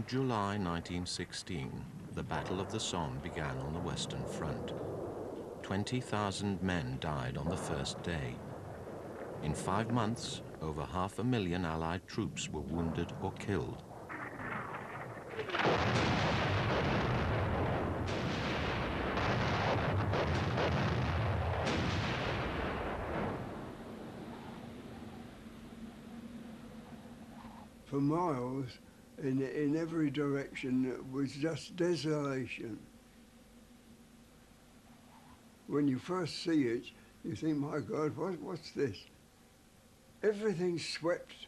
In July 1916, the Battle of the Somme began on the Western Front. 20,000 men died on the first day. In 5 months, over 500,000 Allied troops were wounded or killed. For miles, in every direction, it was just desolation. When you first see it, you think, my God, what's this? Everything's swept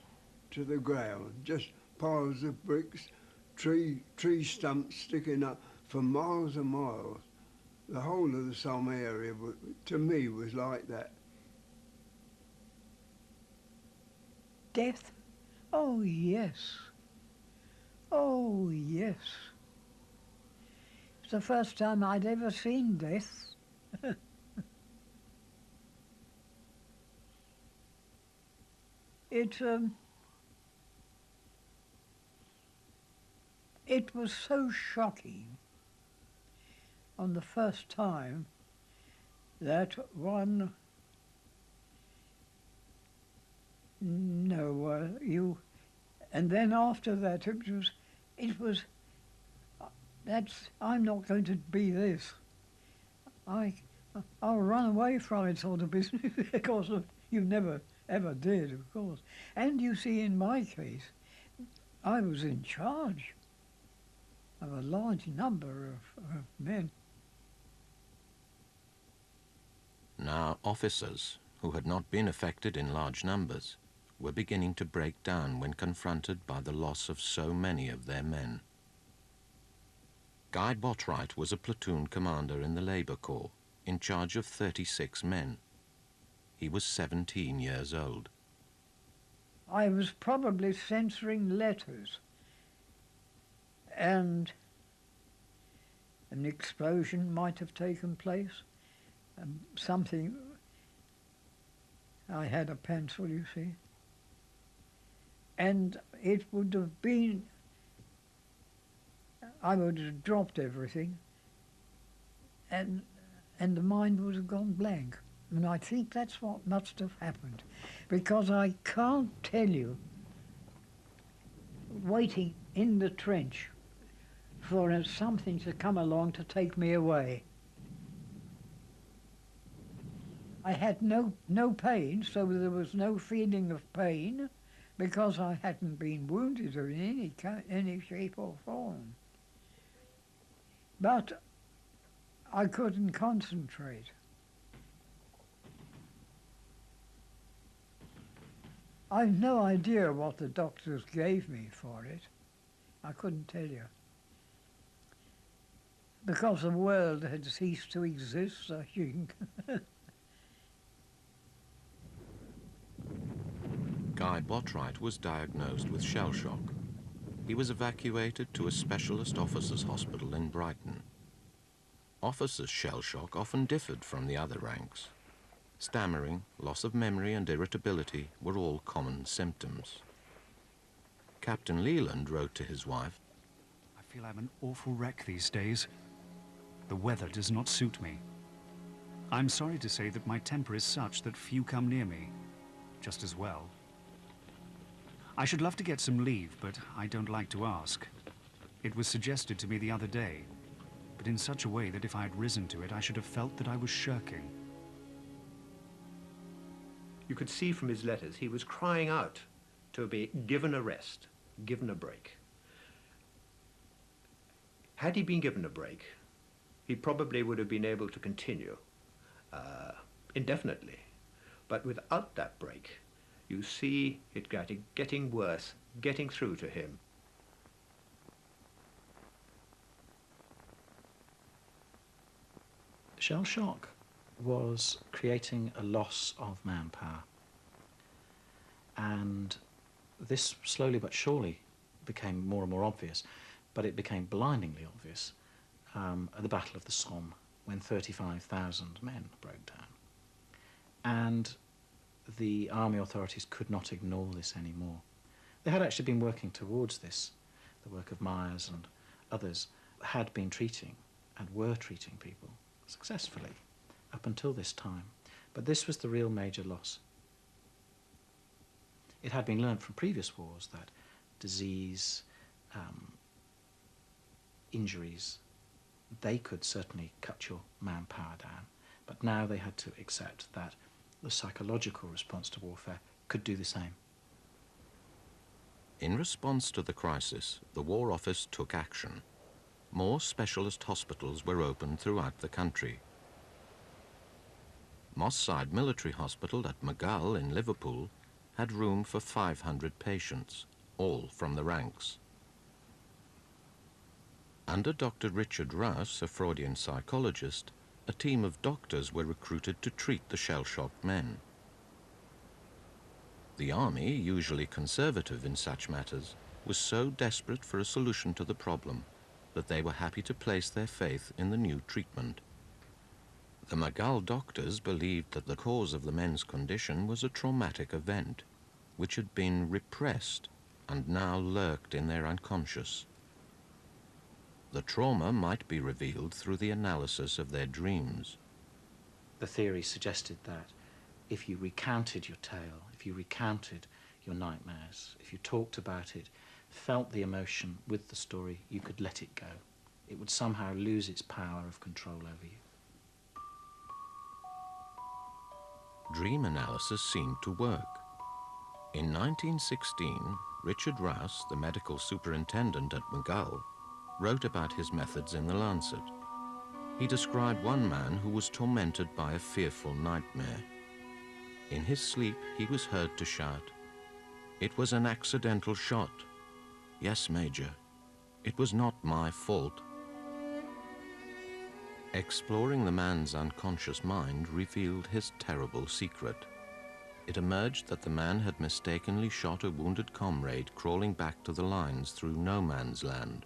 to the ground, just piles of bricks, tree stumps sticking up for miles and miles. The whole of the Somme area, to me, was like that. Death? Oh, yes. Oh, yes. It's the first time I'd ever seen death. It was so shocking on the first time that one, and then after that I'm not going to be this. I'll run away from it sort of business because you never ever did, of course. And you see, in my case, I was in charge of a large number of men. Now officers, who had not been affected in large numbers, were beginning to break down when confronted by the loss of so many of their men. Guy Botwright was a platoon commander in the Labour Corps, in charge of 36 men. He was 17 years old. I was probably censoring letters, and an explosion might have taken place. Something, I had a pencil, you see, and it would have been, I would have dropped everything, and the mind would have gone blank. And I think that's what must have happened, because I can't tell you, waiting in the trench for something to come along to take me away. I had no pain, so there was no feeling of pain, because I hadn't been wounded in any shape or form. But I couldn't concentrate. I've no idea what the doctors gave me for it. I couldn't tell you. Because the world had ceased to exist, I think. Guy Botwright was diagnosed with shell shock. He was evacuated to a specialist officers' hospital in Brighton. Officers' shell shock often differed from the other ranks. Stammering, loss of memory and irritability were all common symptoms. Captain Leland wrote to his wife, "I feel I'm an awful wreck these days. The weather does not suit me. I'm sorry to say that my temper is such that few come near me, just as well. I should love to get some leave, but I don't like to ask. It was suggested to me the other day, but in such a way that if I had risen to it, I should have felt that I was shirking." You could see from his letters he was crying out to be given a rest, given a break. Had he been given a break, he probably would have been able to continue indefinitely. But without that break, you see it getting worse, getting through to him. Shell shock was creating a loss of manpower, and this slowly but surely became more and more obvious, but it became blindingly obvious at the Battle of the Somme, when 35,000 men broke down. And the army authorities could not ignore this anymore. They had actually been working towards this. the work of Myers and others, had been treating and were treating people successfully up until this time. But this was the real major loss. It had been learnt from previous wars that disease, injuries, they could certainly cut your manpower down, but now they had to accept that the psychological response to warfare could do the same. In response to the crisis, the War Office took action. More specialist hospitals were opened throughout the country. Moss Side Military Hospital at Maghull in Liverpool had room for 500 patients, all from the ranks. Under Dr. Richard Rouse, a Freudian psychologist, a team of doctors were recruited to treat the shell-shocked men. The army, usually conservative in such matters, was so desperate for a solution to the problem that they were happy to place their faith in the new treatment. The Maghull doctors believed that the cause of the men's condition was a traumatic event, which had been repressed and now lurked in their unconscious. The trauma might be revealed through the analysis of their dreams. The theory suggested that if you recounted your tale, if you recounted your nightmares, if you talked about it, felt the emotion with the story, you could let it go. It would somehow lose its power of control over you. Dream analysis seemed to work. In 1916, Richard Rouse, the medical superintendent at Maghull, wrote about his methods in The Lancet. He described one man who was tormented by a fearful nightmare. In his sleep, he was heard to shout, "It was an accidental shot. Yes, Major, it was not my fault." Exploring the man's unconscious mind revealed his terrible secret. It emerged that the man had mistakenly shot a wounded comrade crawling back to the lines through no man's land.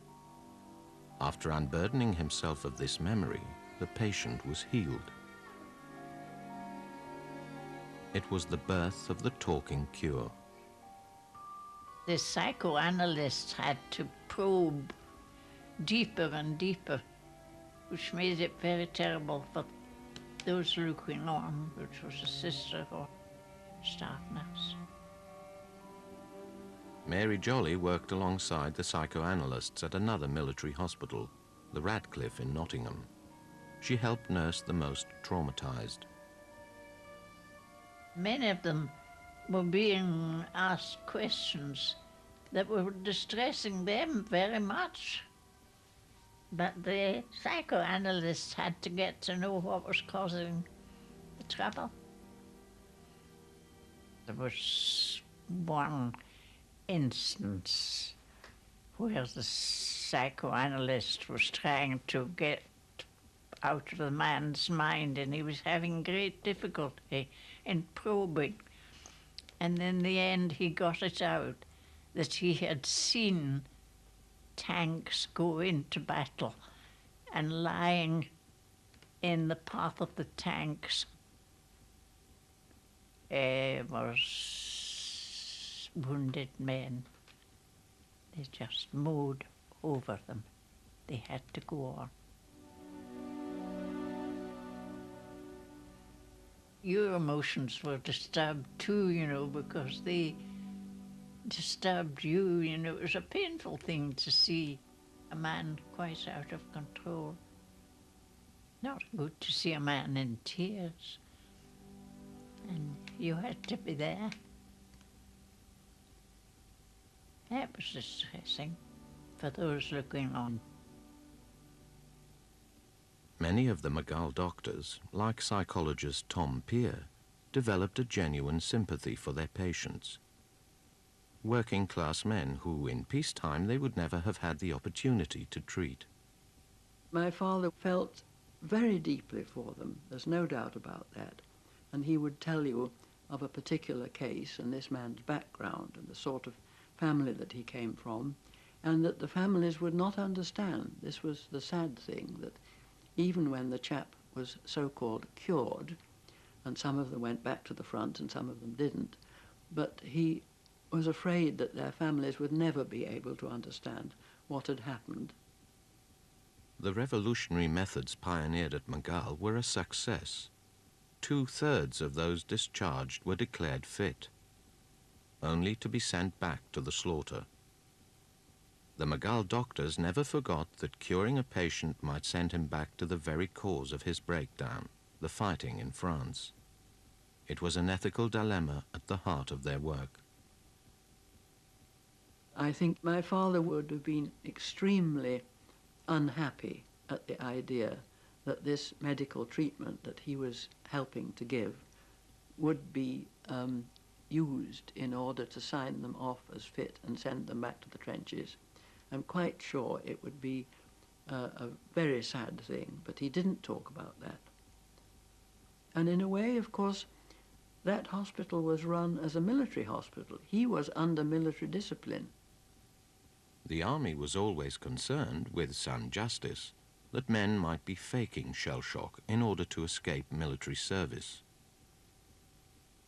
After unburdening himself of this memory, the patient was healed. It was the birth of the talking cure. The psychoanalysts had to probe deeper and deeper, which made it very terrible for those looking on, which was a sister or staff nurse. Mary Jolly worked alongside the psychoanalysts at another military hospital, the Radcliffe in Nottingham. She helped nurse the most traumatized. Many of them were being asked questions that were distressing them very much. But the psychoanalysts had to get to know what was causing the trouble. There was one instance where the psychoanalyst was trying to get out of the man's mind, and he was having great difficulty in probing. And in the end he got it out that he had seen tanks go into battle, and lying in the path of the tanks was wounded men. They just mowed over them. They had to go on. Your emotions were disturbed too, you know, because they disturbed you. You know, it was a painful thing to see a man quite out of control. Not good to see a man in tears. And you had to be there. That was distressing for those looking on. Many of the Maghull doctors, like psychologist Tom Peer, developed a genuine sympathy for their patients. Working-class men who, in peacetime, they would never have had the opportunity to treat. My father felt very deeply for them, there's no doubt about that. And he would tell you of a particular case and this man's background and the sort of family that he came from, and that the families would not understand. This was the sad thing, that even when the chap was so-called cured, and some of them went back to the front and some of them didn't, but he was afraid that their families would never be able to understand what had happened. The revolutionary methods pioneered at Magal were a success. 2/3 of those discharged were declared fit, only to be sent back to the slaughter. The Magal doctors never forgot that curing a patient might send him back to the very cause of his breakdown, the fighting in France. It was an ethical dilemma at the heart of their work. I think my father would have been extremely unhappy at the idea that this medical treatment that he was helping to give would be used in order to sign them off as fit and send them back to the trenches. I'm quite sure it would be a very sad thing, but he didn't talk about that. And in a way, of course, that hospital was run as a military hospital. He was under military discipline. The army was always concerned, with some justice, that men might be faking shell shock in order to escape military service.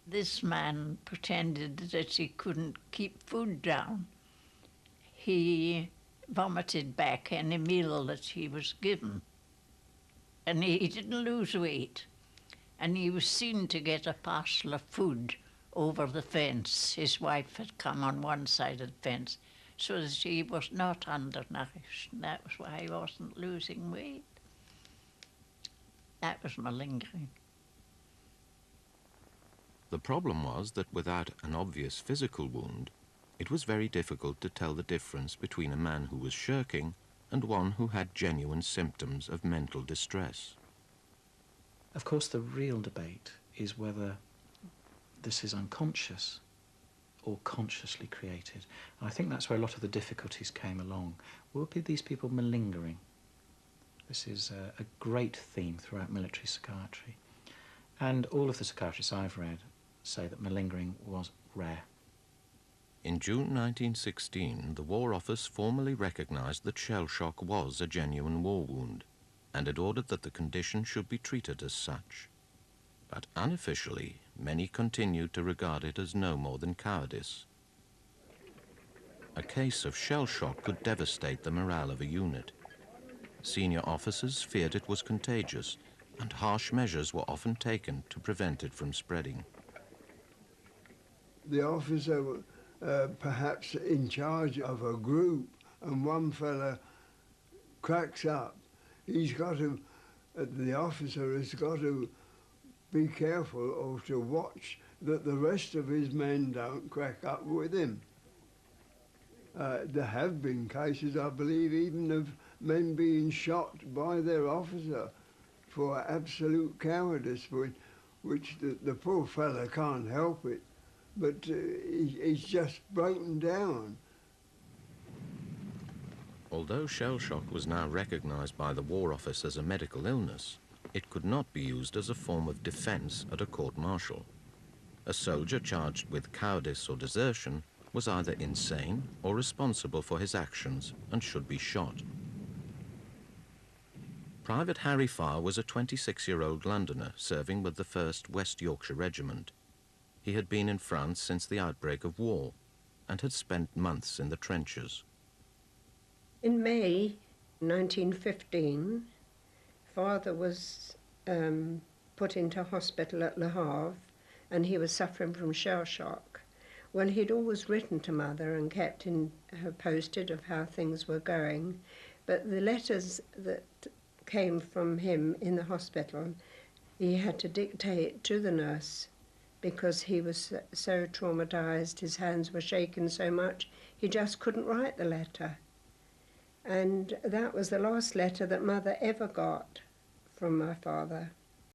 This man pretended that he couldn't keep food down. He vomited back any meal that he was given. And he didn't lose weight. And he was seen to get a parcel of food over the fence. His wife had come on one side of the fence, so that he was not undernourished. And that was why he wasn't losing weight. That was malingering. The problem was that without an obvious physical wound, it was very difficult to tell the difference between a man who was shirking and one who had genuine symptoms of mental distress. Of course, the real debate is whether this is unconscious or consciously created. And I think that's where a lot of the difficulties came along. Were these people malingering? This is a great theme throughout military psychiatry. And all of the psychiatrists I've read say that malingering was rare. In June 1916, the War Office formally recognized that shell shock was a genuine war wound and had ordered that the condition should be treated as such. But unofficially, many continued to regard it as no more than cowardice. A case of shell shock could devastate the morale of a unit. Senior officers feared it was contagious, and harsh measures were often taken to prevent it from spreading. The officer, perhaps in charge of a group, and one fella cracks up, he's got to, the officer has got to be careful or to watch that the rest of his men don't crack up with him. There have been cases, I believe, even of men being shot by their officer for absolute cowardice, which the poor fella can't help it, but he's just breaking down. Although shell shock was now recognized by the War Office as a medical illness, it could not be used as a form of defense at a court-martial. A soldier charged with cowardice or desertion was either insane or responsible for his actions and should be shot. Private Harry Farr was a 26-year-old Londoner serving with the 1st West Yorkshire Regiment. He had been in France since the outbreak of war and had spent months in the trenches. In May 1915, Father was put into hospital at Le Havre and he was suffering from shell shock. Well, he'd always written to Mother and kept her posted of how things were going, but the letters that came from him in the hospital, he had to dictate to the nurse because he was so traumatized, his hands were shaking so much, he just couldn't write the letter. And that was the last letter that Mother ever got from my father.